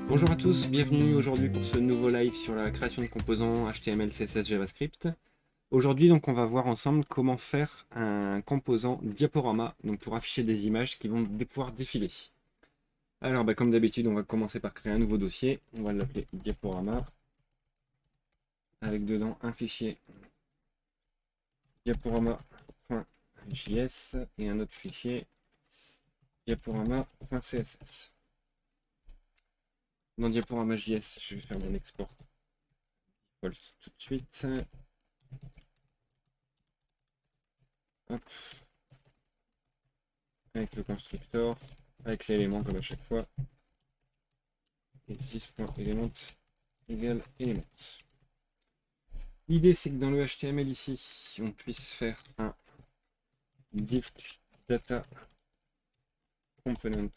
Bonjour à tous, bienvenue aujourd'hui pour ce nouveau live sur la création de composants HTML, CSS, JavaScript. Aujourd'hui donc on va voir ensemble comment faire un composant diaporama donc pour afficher des images qui vont pouvoir défiler. Alors comme d'habitude on va commencer par créer un nouveau dossier, on va l'appeler diaporama avec dedans un fichier diaporama.js et un autre fichier diaporama.css. Dans diaporama.js je vais faire mon export tout de suite. Hop. Avec le constructeur, avec l'élément comme à chaque fois. Et 6.element égale element. L'idée c'est que dans le HTML ici, on puisse faire un div data component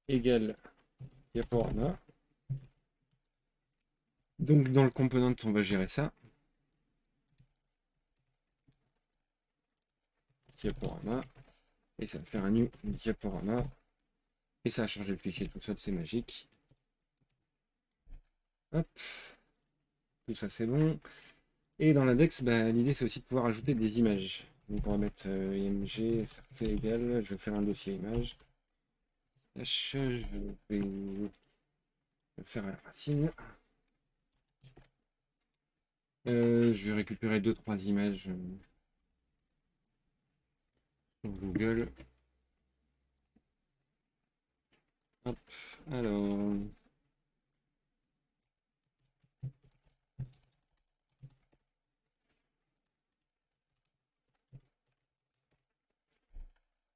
égale diaporama. Donc dans le component, on va gérer ça. Diaporama. Et ça va faire un new diaporama. Et ça va charger le fichier tout seul, c'est magique. Hop. Tout ça c'est bon. Et dans l'index, l'idée c'est aussi de pouvoir ajouter des images. Donc on va mettre img, c'est égal, je vais faire un dossier image. Je vais le faire à la racine. Je vais récupérer 2-3 images sur Google. Hop, alors.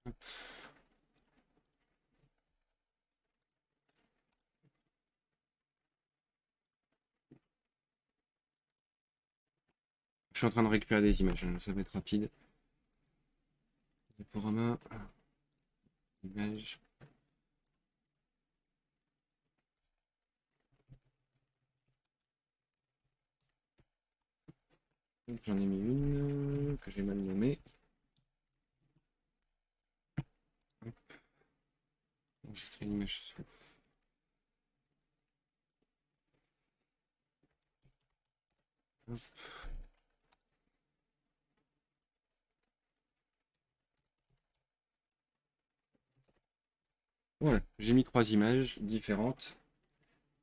Hop. Je suis en train de récupérer des images, hein, ça va être rapide. Diaporama, image. J'en ai mis une que j'ai mal nommée. Hop. Enregistrer une image sous. Hop. Voilà, j'ai mis 3 images différentes.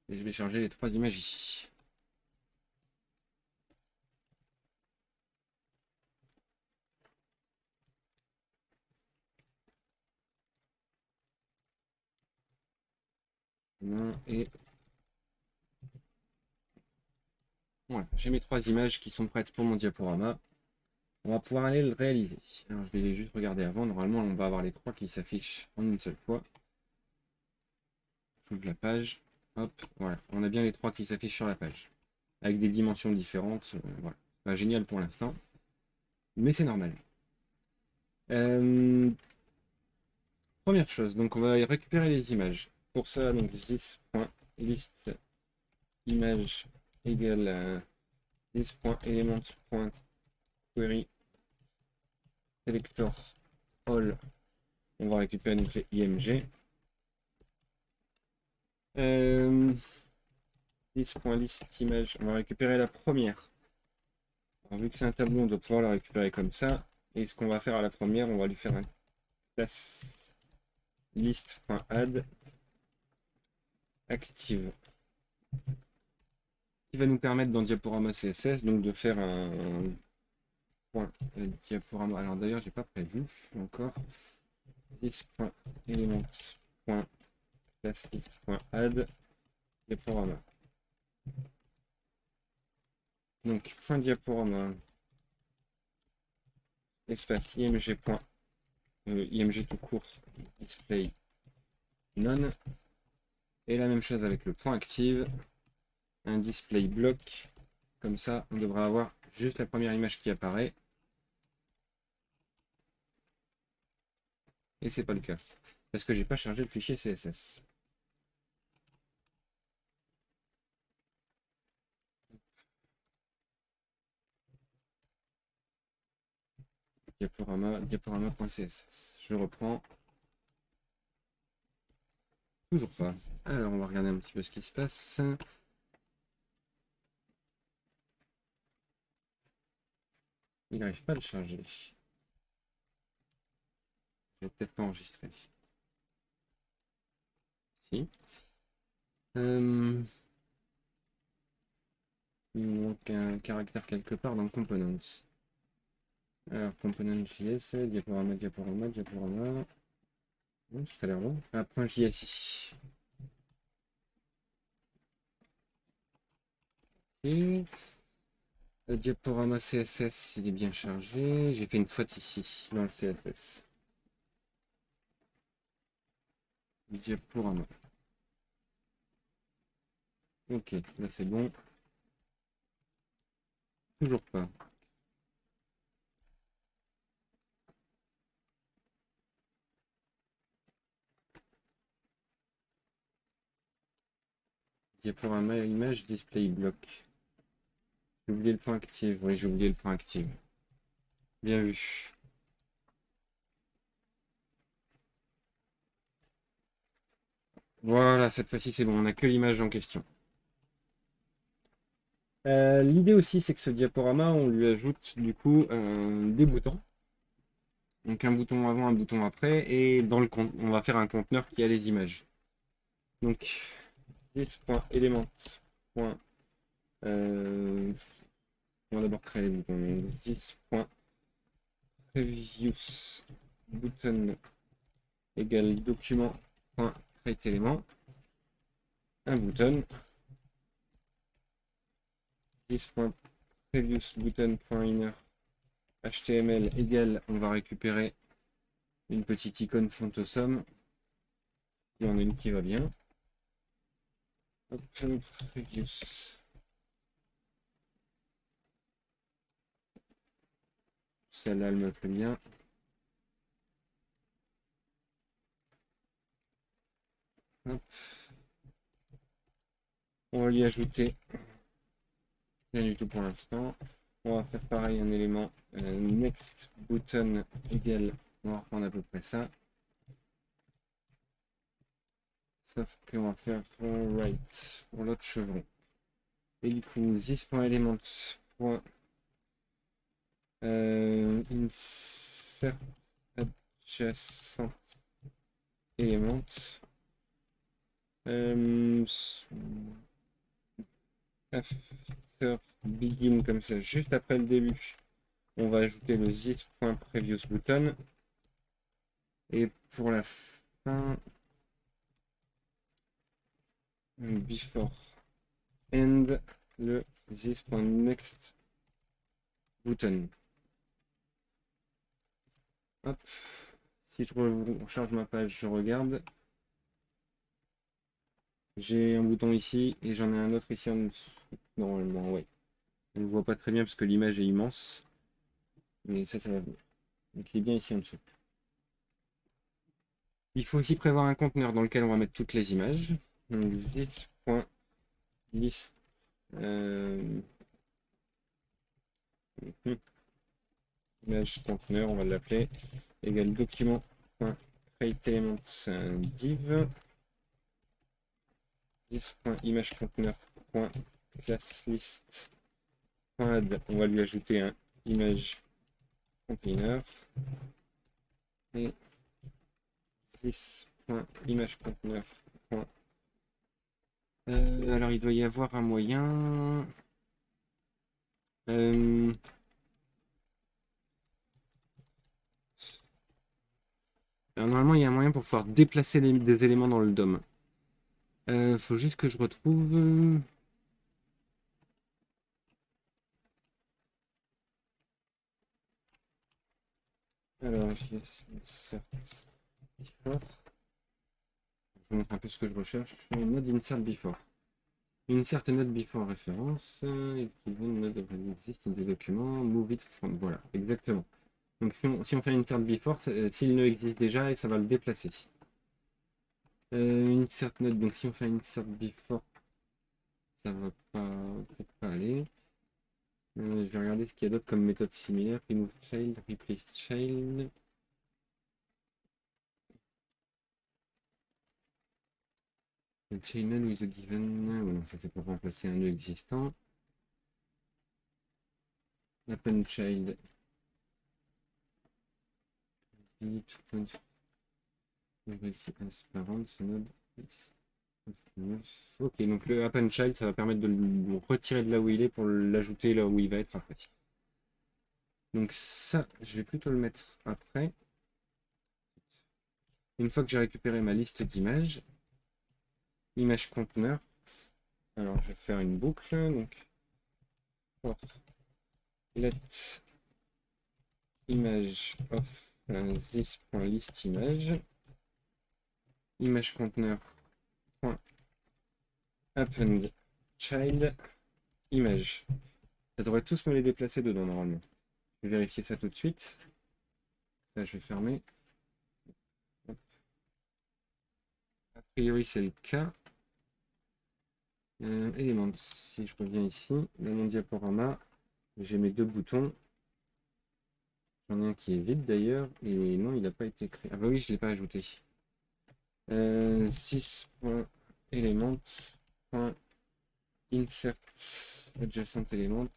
Et je vais charger les 3 images ici. Et voilà, j'ai mes 3 images qui sont prêtes pour mon diaporama. On va pouvoir aller le réaliser. Alors je vais juste regarder avant. Normalement, on va avoir les 3 qui s'affichent en une seule fois. J'ouvre la page. Hop, voilà. On a bien les 3 qui s'affichent sur la page. Avec des dimensions différentes. Voilà. Pas génial pour l'instant. Mais c'est normal. Euh, Première chose, donc on va récupérer les images. Pour ça, donc this.list image égale this.element.query selector all. On va récupérer donc les img. This.list image, on va récupérer la première. Alors, vu que c'est un tableau, on doit pouvoir la récupérer comme ça. Et ce qu'on va faire à la première, on va lui faire un class list.add active. Qui va nous permettre dans diaporama CSS donc de faire un point diaporama. Alors d'ailleurs, j'ai pas prévu encore. This.element.classList.add diaporama. Donc point diaporama espace img. Img tout court display none. Et la même chose avec le point active, un display block. Comme ça, on devra avoir juste la première image qui apparaît. Et c'est pas le cas parce que j'ai pas chargé le fichier CSS. diaporama.css. Je reprends. Toujours pas. Alors, on va regarder un petit peu ce qui se passe. Il n'arrive pas à le charger. Je vais peut-être pas enregistrer. Si. Il manque un caractère quelque part dans le component. Alors, component.js, diaporama. Tout a l'air bon. Ah, .js ici. Et diaporama CSS, il est bien chargé. J'ai fait une faute ici, dans le CSS. Diaporama. Ok, là c'est bon. Toujours pas. Diaporama image display block. J'ai oublié le point active. Oui, j'ai oublié le point active. Bien vu. Voilà, cette fois-ci c'est bon, on n'a que l'image en question. L'idée aussi, c'est que ce diaporama, on lui ajoute du coup des boutons. Donc un bouton avant, un bouton après, et dans le on va faire un conteneur qui a les images. Donc this.element. On va d'abord créer les boutons. This.previous button égale document.createElement. Un bouton. This.previous button.inner HTML égale, on va récupérer une petite icône font awesome. Il y en a une qui va bien. Hop, previous. Celle-là, elle me plaît bien. Hop. On va lui ajouter, rien du tout pour l'instant. On va faire pareil, un élément next button égale, on va reprendre à peu près ça. Sauf qu'on va faire right pour l'autre chevron. Et du coup, this.element. Insert adjacent element. After begin comme ça, juste après le début, on va ajouter le this.previous button. Et pour la fin, before end, le this.next button. Hop. Si je recharge ma page, je regarde. J'ai un bouton ici et j'en ai un autre ici en dessous. Normalement, ouais. On ne voit pas très bien parce que l'image est immense. Mais ça va venir. Donc il est bien ici en dessous. Il faut aussi prévoir un conteneur dans lequel on va mettre toutes les images. Donc this.list image conteneur, on va l'appeler, égale document.createElement div this.imageContainer.classList.add. On va lui ajouter un image container et this.imageContainer. Alors il doit y avoir un moyen. Alors, normalement il y a un moyen pour pouvoir déplacer des éléments dans le DOM. Faut juste que je retrouve. Alors, insert before. Je vous montre un peu ce que je recherche. Node insert before. Insert node before référence. Even node exist in the document. Move it from. Voilà, exactement. Donc si on fait insert before, s'il ne existe déjà, ça va le déplacer. Insert node. Donc si on fait insert before, ça va peut-être pas aller. Je vais regarder ce qu'il y a d'autre comme méthode similaire. Remove child, replace child. Chain none with a given. Voilà, ça c'est pour remplacer un nœud existant. Append child. Ok, donc le append child, ça va permettre de le retirer de là où il est pour l'ajouter là où il va être après. Donc ça, je vais plutôt le mettre après. Une fois que j'ai récupéré ma liste d'images, image conteneur, alors je vais faire une boucle, donc for let image of this.list image conteneur append child image. Ça devrait tous me les déplacer dedans normalement. Je vais vérifier ça tout de suite. Ça, je vais fermer. Hop. A priori, c'est le cas. Éléments. Si je reviens ici, dans mon diaporama, j'ai mes deux boutons. J'en ai un qui est vide d'ailleurs. Et non, il n'a pas été créé. Ah bah oui, je ne l'ai pas ajouté. 6.element. Insert adjacent element.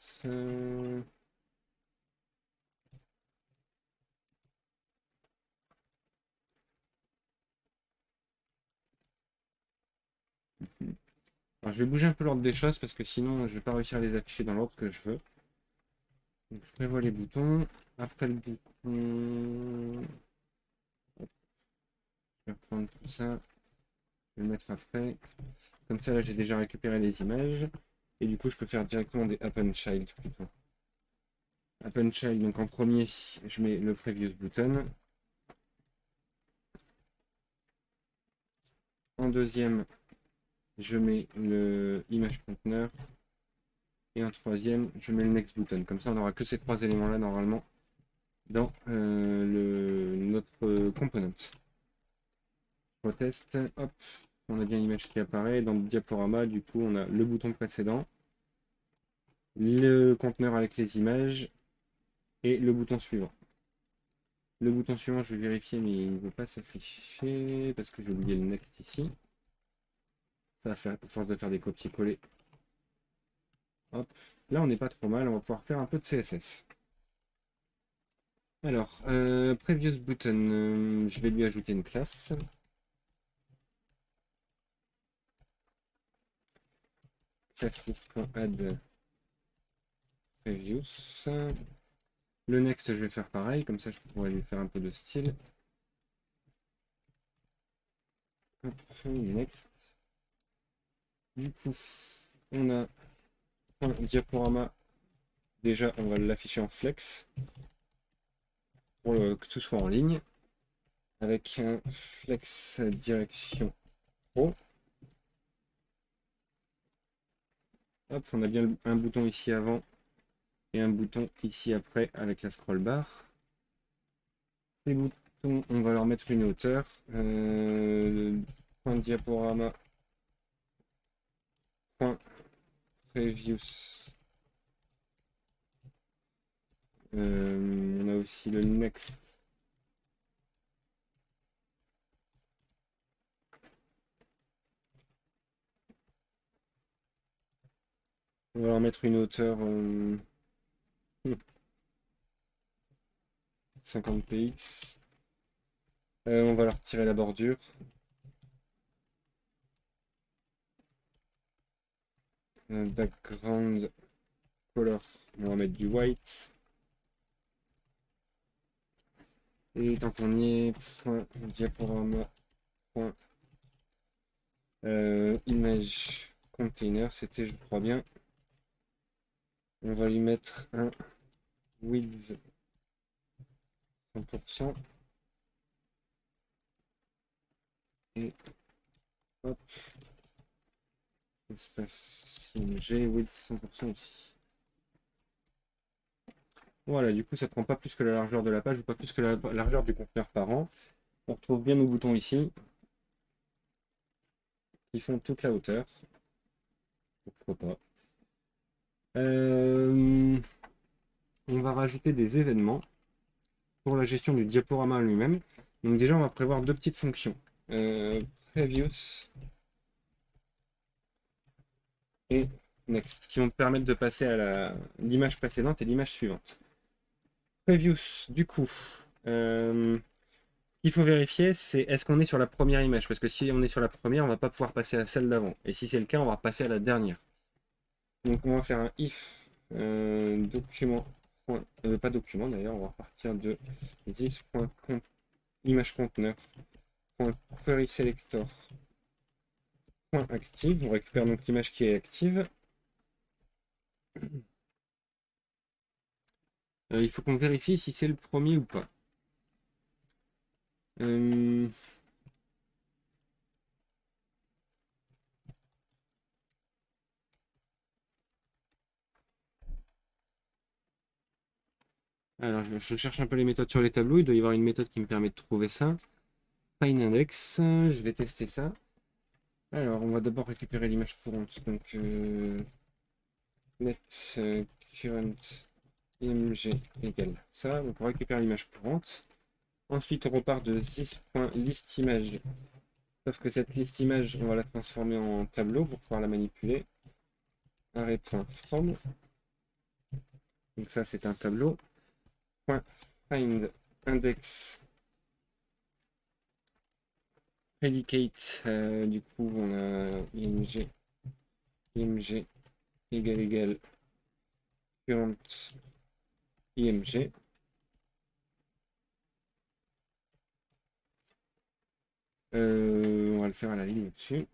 Alors, je vais bouger un peu l'ordre des choses parce que sinon je vais pas réussir à les afficher dans l'ordre que je veux. Donc, je prévois les boutons. Après le bouton, hop, je vais reprendre tout ça. Je vais le mettre après. Comme ça, là, j'ai déjà récupéré les images. Et du coup, je peux faire directement des append child plutôt. Append child, donc en premier, je mets le previous button. En deuxième, je mets le image conteneur. Et en troisième, je mets le next button. Comme ça, on n'aura que ces trois éléments-là normalement dans notre component. Je reteste, hop, on a bien l'image qui apparaît. Dans le diaporama, du coup, on a le bouton précédent, le conteneur avec les images et le bouton suivant. Le bouton suivant, je vais vérifier, mais il ne veut pas s'afficher parce que j'ai oublié le next ici. Ça va faire, à force de faire des copier-coller. Hop, là on n'est pas trop mal, on va pouvoir faire un peu de CSS. Alors, previous button, je vais lui ajouter une classe. Checklist.add previous. Le next, je vais faire pareil, comme ça je pourrais lui faire un peu de style. Hop, next. Du coup, on a un diaporama. Déjà, on va l'afficher en flex pour que tout soit en ligne. Avec un flex direction haut. Hop, on a bien un bouton ici avant et un bouton ici après avec la scroll bar. Ces boutons, on va leur mettre une hauteur. Point diaporama. Point previous. On a aussi le next. On va leur mettre une hauteur 50 px. On va leur tirer la bordure. Background color, on va mettre du white. Et tant qu'on y est, point diaporama, point image container, c'était je crois bien. On va lui mettre un width 100%. Et hop. Espace img width 100% aussi. Voilà, du coup ça prend pas plus que la largeur de la page ou pas plus que la largeur du conteneur par an. On retrouve bien nos boutons ici. Qui font toute la hauteur. Pourquoi pas. va rajouter des événements pour la gestion du diaporama lui-même. Donc déjà, on va prévoir deux petites fonctions. Previous et Next, qui vont permettre de passer à l'image précédente et l'image suivante. Previous, du coup, ce qu'il faut vérifier, c'est est-ce qu'on est sur la première image, parce que si on est sur la première, on va pas pouvoir passer à celle d'avant. Et si c'est le cas, on va passer à la dernière. Donc on va faire un if document, pas document d'ailleurs, on va partir de this.image conteneur query selector active. On récupère donc l'image qui est active. Il faut qu'on vérifie si c'est le premier ou pas. Alors, je cherche un peu les méthodes sur les tableaux. Il doit y avoir une méthode qui me permet de trouver ça. Find index, je vais tester ça. Alors, on va d'abord récupérer l'image courante. Donc, net current img égale ça. Donc, on récupère l'image courante. Ensuite, on repart de this.listImage. Sauf que cette liste image, on va la transformer en tableau pour pouvoir la manipuler. Array.from. Donc ça, c'est un tableau. Find index predicate. Du coup, on a img égale current img. On va le faire à la ligne au-dessus.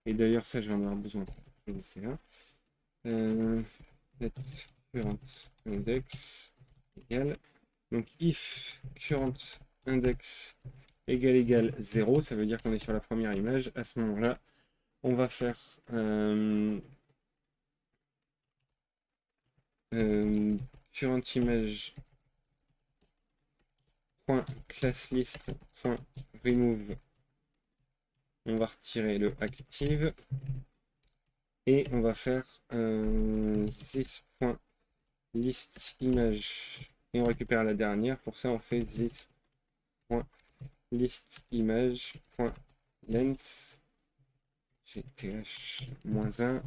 Et d'ailleurs, ça, je vais en avoir besoin. Je vais laisser là. Let current index égale. Donc, if current index égale 0, ça veut dire qu'on est sur la première image. À ce moment-là, on va faire current image .classlist.remove. On va retirer le active et on va faire this.listImage et on récupère la dernière. Pour ça, on fait this.listImage.length gth-1.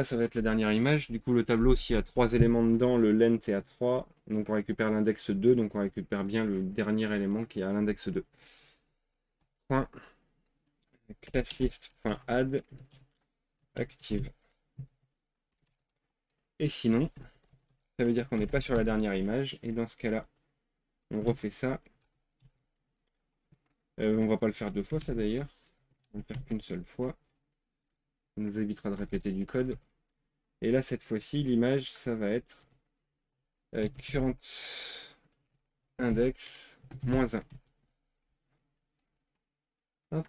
Ça va être la dernière image. Du coup, le tableau, s'il y a 3 éléments dedans, le length est à 3. Donc, on récupère l'index 2. Donc, on récupère bien le dernier élément qui est à l'index 2. Classlist.add active. Et sinon, ça veut dire qu'on n'est pas sur la dernière image. Et dans ce cas-là, on refait ça. On va pas le faire deux fois, ça d'ailleurs. On va le faire qu'une seule fois. Ça nous évitera de répéter du code. Et là, cette fois-ci, l'image, ça va être current index -1. Hop.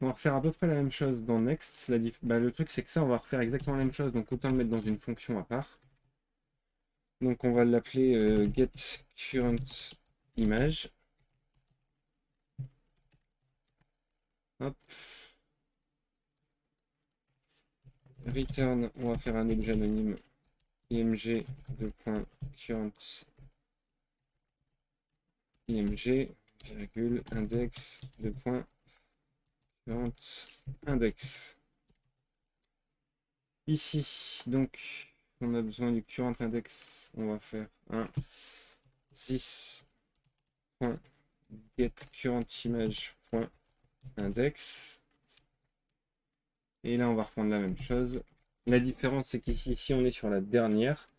On va refaire à peu près la même chose dans Next. Le truc, c'est que ça, on va refaire exactement la même chose. Donc, autant le mettre dans une fonction à part. Donc, on va l'appeler getCurrentImage. Hop. Return, on va faire un objet anonyme img .current img virgule index current index. Ici, donc, on a besoin du current index. On va faire un this.getCurrentImage.index. Et là, on va reprendre la même chose. La différence, c'est qu'ici, si on est sur la dernière,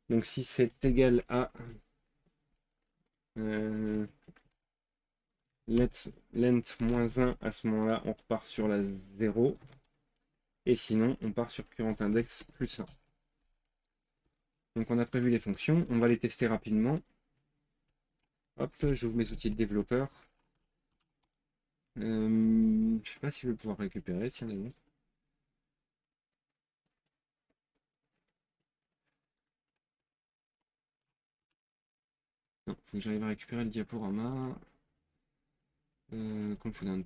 donc si c'est égal à length -1, à ce moment-là, on repart sur la 0. Et sinon, on part sur current index +1. Donc on a prévu les fonctions, on va les tester rapidement. Hop, j'ouvre mes outils de développeur. Je ne sais pas si je vais pouvoir récupérer, tiens d'ailleurs. Non, faut que j'arrive à récupérer le diaporama. Components.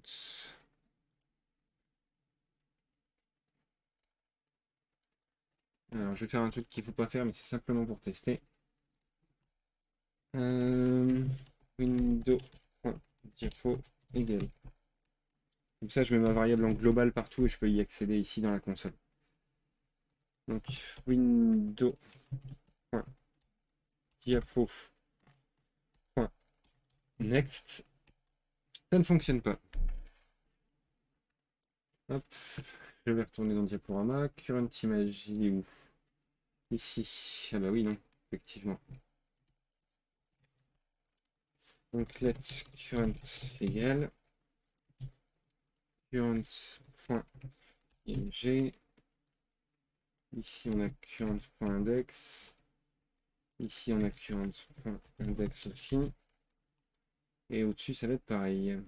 Alors, je vais faire un truc qu'il ne faut pas faire, mais c'est simplement pour tester. Windows.diapo égale. Comme ça, je mets ma variable en global partout et je peux y accéder ici dans la console. Donc, Windows.diapo.next. Ça ne fonctionne pas. Hop, je vais retourner dans Diaporama. Current image, il est où? Ici. Ah bah oui, non, effectivement. Donc let current égale current.img. Ici on a current.index. Ici on a current.index aussi. Et au-dessus ça va être pareil.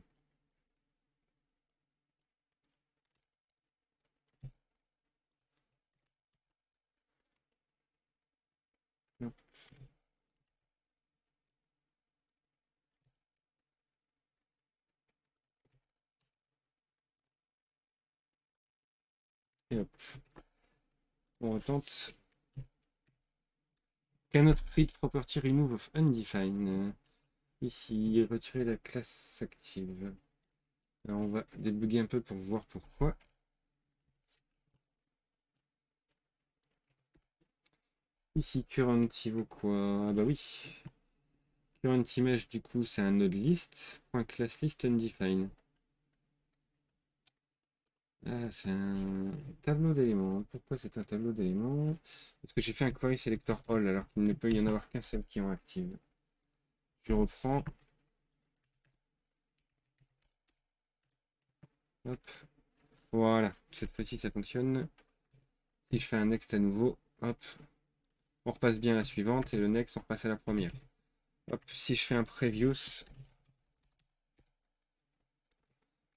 Et hop, on retente. Cannot read property remove of undefined. Ici, retirer la classe active. Alors on va débugger un peu pour voir pourquoi. Ici, current, il vaut quoi? Ah bah oui. Current image, du coup, c'est un node list. Point class list undefined. Ah, c'est un tableau d'éléments. Pourquoi c'est un tableau d'éléments? Parce que j'ai fait un query selector all alors qu'il ne peut y en avoir qu'un seul qui en active. Je reprends. Hop. Voilà. Cette fois-ci, ça fonctionne. Si je fais un next à nouveau, hop. On repasse bien à la suivante et le next, on repasse à la première. Hop. Si je fais un previous,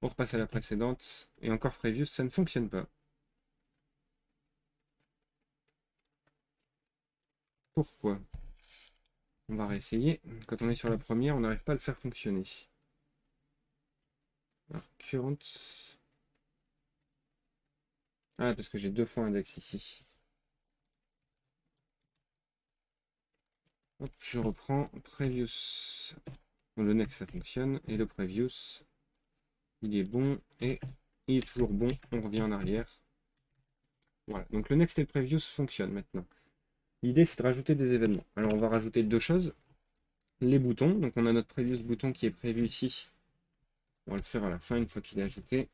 on repasse à la précédente. Et encore previous, ça ne fonctionne pas. Pourquoi? On va réessayer. Quand on est sur la première, on n'arrive pas à le faire fonctionner. Alors, current. Ah, parce que j'ai deux fois index ici. Hop, je reprends. Previous. Bon, le next, ça fonctionne. Et le previous, il est bon. Et il est toujours bon. On revient en arrière. Voilà. Donc le next et le previous fonctionnent maintenant. L'idée, c'est de rajouter des événements. Alors, on va rajouter deux choses. Les boutons. Donc, on a notre previous bouton qui est prévu ici. On va le faire à la fin une fois qu'il est ajouté.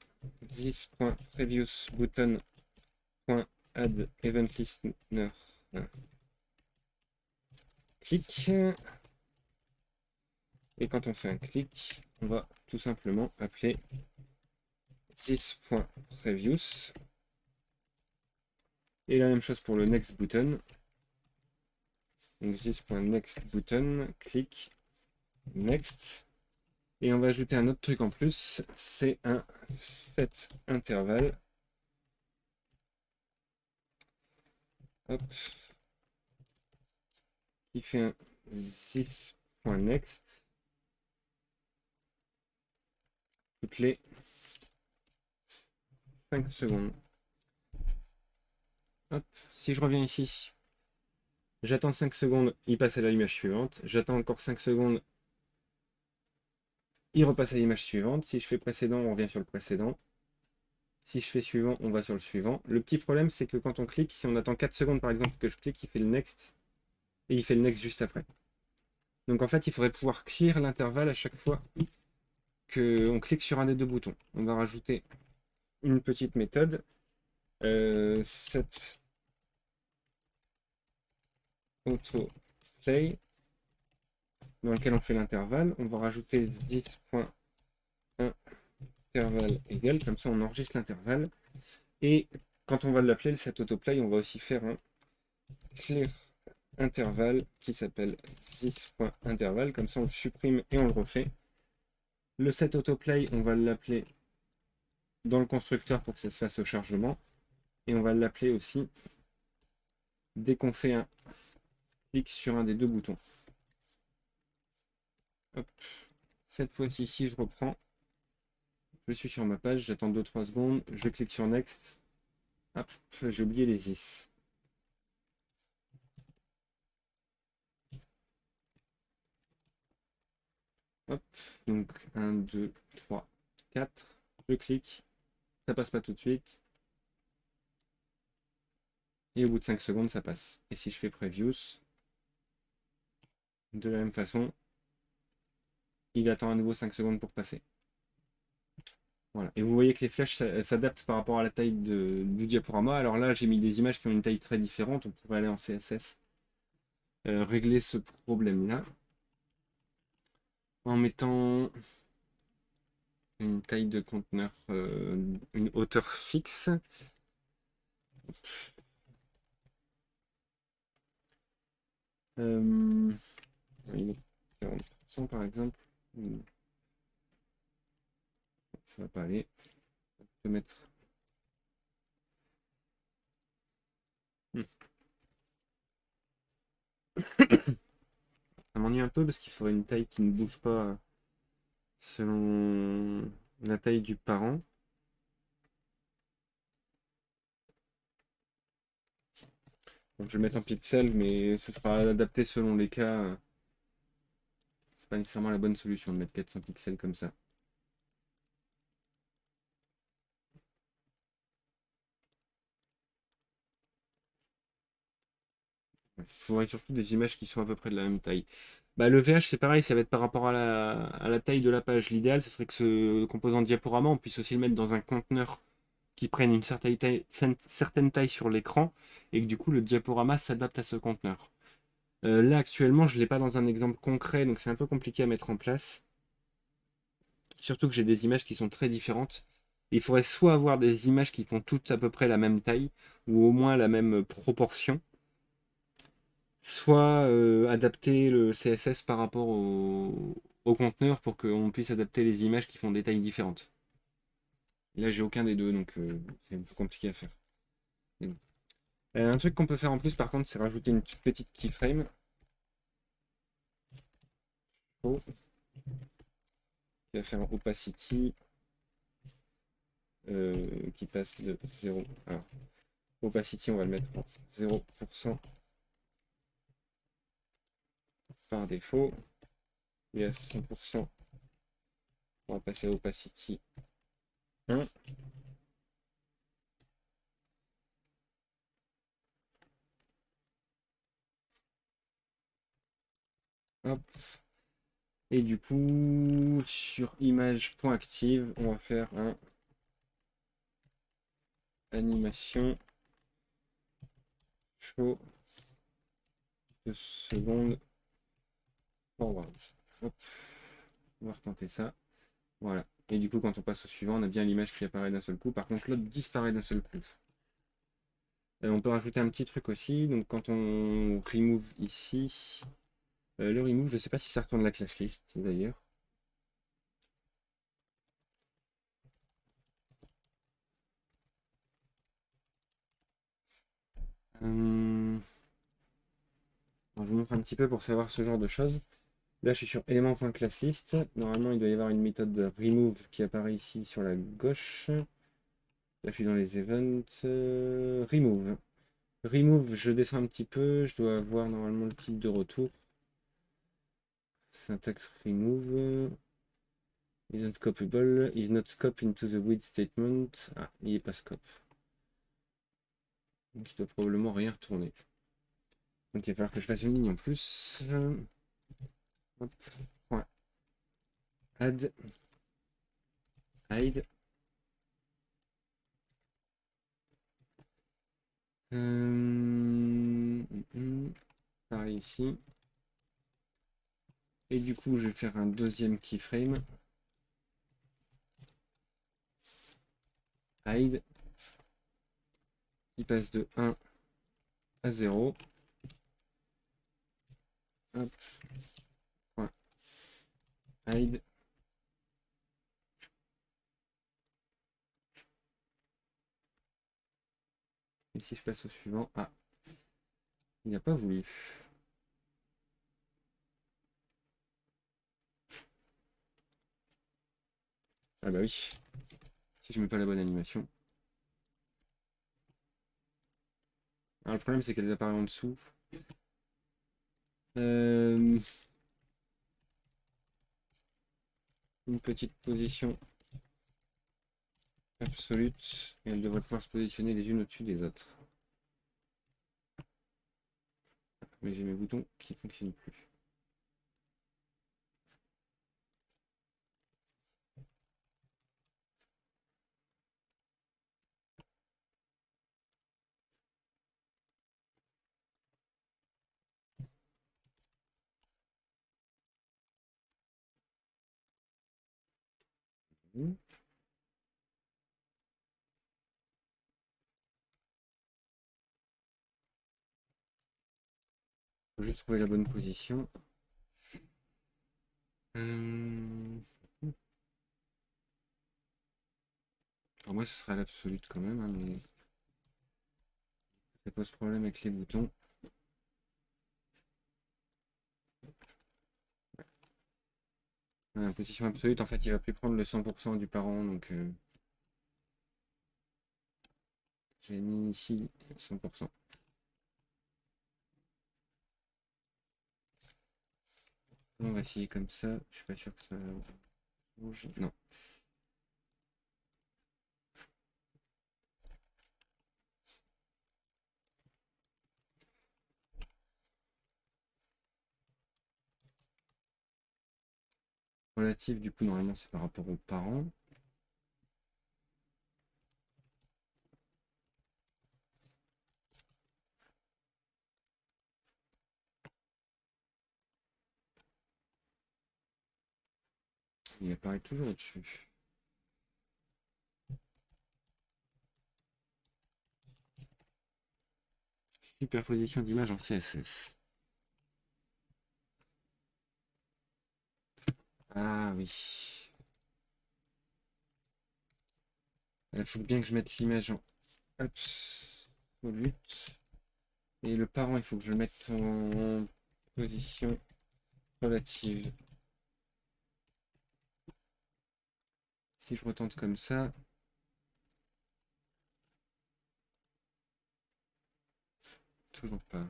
This.previous button.add event listener. Clic. Et quand on fait un clic, on va tout simplement appeler this.previous. Et la même chose pour le next button. Donc this.next button, clic, next. Et on va ajouter un autre truc en plus, c'est un set intervalle. Hop. Qui fait un this.next. Toutes les 5 secondes. Hop. Si je reviens ici, j'attends 5 secondes, il passe à l'image suivante. J'attends encore 5 secondes, il repasse à l'image suivante. Si je fais précédent, on revient sur le précédent. Si je fais suivant, on va sur le suivant. Le petit problème, c'est que quand on clique, si on attend 4 secondes par exemple que je clique, il fait le next. Et il fait le next juste après. Donc en fait, il faudrait pouvoir clear l'intervalle à chaque fois qu'on clique sur un des deux boutons. On va rajouter une petite méthode. Set auto play dans lequel on fait l'intervalle. On va rajouter this.intervalle égal, comme ça on enregistre l'intervalle. Et quand on va l'appeler le set autoplay, on va aussi faire un clear intervalle qui s'appelle this.intervalle, comme ça on le supprime et on le refait. Le set autoplay, on va l'appeler dans le constructeur pour que ça se fasse au chargement. Et on va l'appeler aussi dès qu'on fait un clic sur un des deux boutons. Hop. Cette fois-ci, si je reprends, je suis sur ma page, j'attends 2-3 secondes, je clique sur Next. Hop, j'ai oublié les is. Hop, donc 1, 2, 3, 4. Je clique, ça passe pas tout de suite. Et au bout de 5 secondes, ça passe. Et si je fais Previews, de la même façon, il attend à nouveau 5 secondes pour passer. Voilà. Et vous voyez que les flèches s'adaptent par rapport à la taille du diaporama. Alors là, j'ai mis des images qui ont une taille très différente. On pourrait aller en CSS, régler ce problème-là en mettant une taille de conteneur, une hauteur fixe. Oui, 40% par exemple. Ça va pas aller. On peut mettre. Ça m'ennuie un peu parce qu'il faudrait une taille qui ne bouge pas selon la taille du parent. Donc je vais mettre en pixels, mais ce sera adapté selon les cas. C'est pas nécessairement la bonne solution de mettre 400 pixels comme ça. Il faudrait surtout des images qui sont à peu près de la même taille. Bah, le VH, c'est pareil, ça va être par rapport à la taille de la page. L'idéal, ce serait que ce composant diaporama, on puisse aussi le mettre dans un conteneur qui prenne une certaine taille sur l'écran et que du coup, le diaporama s'adapte à ce conteneur. Là, actuellement, je ne l'ai pas dans un exemple concret, donc c'est un peu compliqué à mettre en place. Surtout que j'ai des images qui sont très différentes. Il faudrait soit avoir des images qui font toutes à peu près la même taille, ou au moins la même proportion, soit adapter le CSS par rapport au conteneur pour qu'on puisse adapter les images qui font des tailles différentes. Et là, j'ai aucun des deux, donc c'est un peu compliqué à faire. Bon. Un truc qu'on peut faire en plus, par contre, c'est rajouter une petite keyframe. Oh. Qui va faire un opacity qui passe de 0. Alors, opacity, on va le mettre en 0% par défaut. Et à 100%, on va passer à opacity 1. Hop. Et du coup, sur image.active, on va faire un animation show 2 secondes forward. Hop. On va retenter ça. Voilà. Et du coup, quand on passe au suivant, on a bien l'image qui apparaît d'un seul coup. Par contre, l'autre disparaît d'un seul coup. On peut rajouter un petit truc aussi. Donc, quand on remove ici, le remove, je ne sais pas si ça retourne la class list d'ailleurs. Je vous montre un petit peu pour savoir ce genre de choses. Là, je suis sur élément.classList. Normalement, il doit y avoir une méthode de remove qui apparaît ici sur la gauche. Là, je suis dans les events. Remove. Remove, je descends un petit peu. Je dois avoir normalement le type de retour. Syntax remove. Is not scopable. Is not scope into the with statement. Ah, il n'est pas scope. Donc, il doit probablement rien retourner. Donc, il va falloir que je fasse une ligne en plus. Hop. Ouais. Add. Hide. Pareil ici. Et du coup, je vais faire un deuxième keyframe. Hide. Il passe de 1 à 0. Hop. Point. Hide. Et si je passe au suivant, ah, il n'a pas voulu. Ah bah oui. Si je mets pas la bonne animation. Alors le problème c'est qu'elles apparaissent en dessous. une petite position absolute et elles devraient pouvoir se positionner les unes au-dessus des autres. Mais j'ai mes boutons qui ne fonctionnent plus. Faut juste trouver la bonne position. Alors moi ce sera l'absolute quand même, hein, mais ça pose problème avec les boutons. Position absolue, en fait, il va plus prendre le 100% du parent, donc j'ai mis ici 100%. On va essayer comme ça, je suis pas sûr que ça bouge. Non. Relatif, du coup, normalement, c'est par rapport aux parents. Il apparaît toujours au-dessus. Superposition d'image en CSS. Ah oui. Il faut bien que je mette l'image en absolute. Et le parent, il faut que je le mette en position relative. Si je retente comme ça, toujours pas.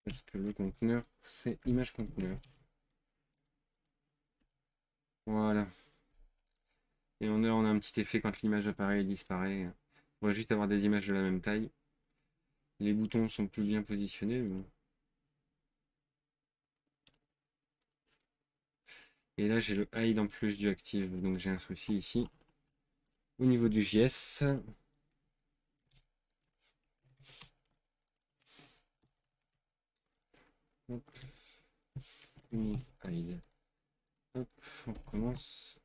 Parce que le conteneur, c'est image conteneur. Voilà. Et on a un petit effet quand l'image apparaît et disparaît. On va juste avoir des images de la même taille. Les boutons sont plus bien positionnés. Bon. Et là, j'ai le hide en plus du active. Donc j'ai un souci ici. Au niveau du JS. Hop. Hide. Hop, on recommence.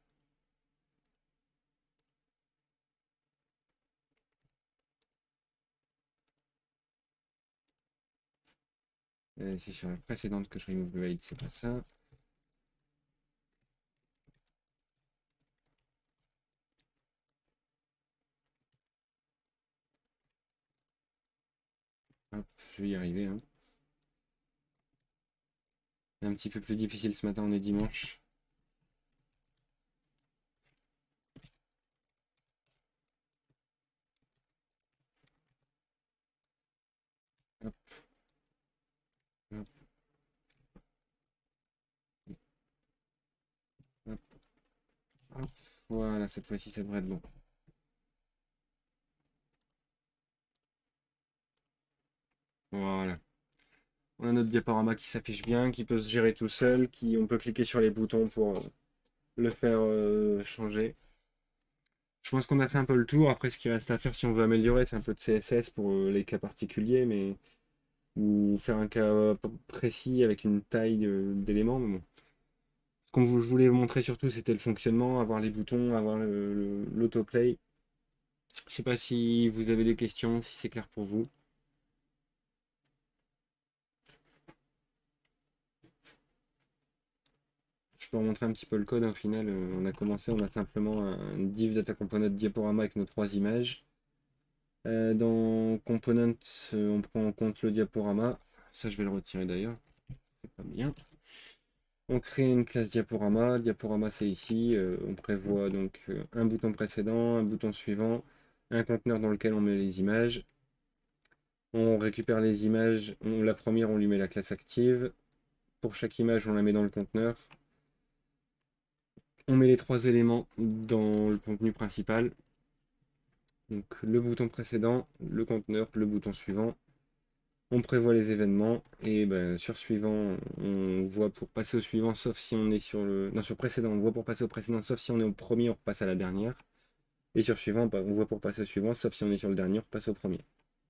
C'est sur la précédente que je remove le hide, c'est pas ça. Hop, je vais y arriver. Hein. Un petit peu plus difficile ce matin, on est dimanche. Hop. Hop. Hop. Hop. Voilà, cette fois-ci, ça devrait être bon. Voilà. On a notre diaporama qui s'affiche bien, qui peut se gérer tout seul, on peut cliquer sur les boutons pour le faire changer. Je pense qu'on a fait un peu le tour. Après, ce qui reste à faire si on veut améliorer, c'est un peu de CSS pour les cas particuliers, mais ou faire un cas précis avec une taille d'éléments. Mais bon. Ce que je voulais vous montrer surtout, c'était le fonctionnement, avoir les boutons, avoir l'autoplay. Je sais pas si vous avez des questions, si c'est clair pour vous. Je peux vous montrer un petit peu le code. Au final, on a commencé, on a simplement un div data component diaporama avec nos trois images. Dans component, on prend en compte le diaporama. Ça, je vais le retirer d'ailleurs. C'est pas bien. On crée une classe diaporama. Diaporama, c'est ici. On prévoit donc un bouton précédent, un bouton suivant, un conteneur dans lequel on met les images. On récupère les images. La première, on lui met la classe active. Pour chaque image, on la met dans le conteneur. On met les 3 éléments dans le contenu principal. Donc le bouton précédent, le conteneur, le bouton suivant. On prévoit les événements et ben, sur suivant, on voit pour passer au suivant, sauf si on est sur le. Non, sur précédent, on voit pour passer au précédent, sauf si on est au premier, on repasse à la dernière. Et sur suivant, on voit pour passer au suivant, sauf si on est sur le dernier, on repasse au premier.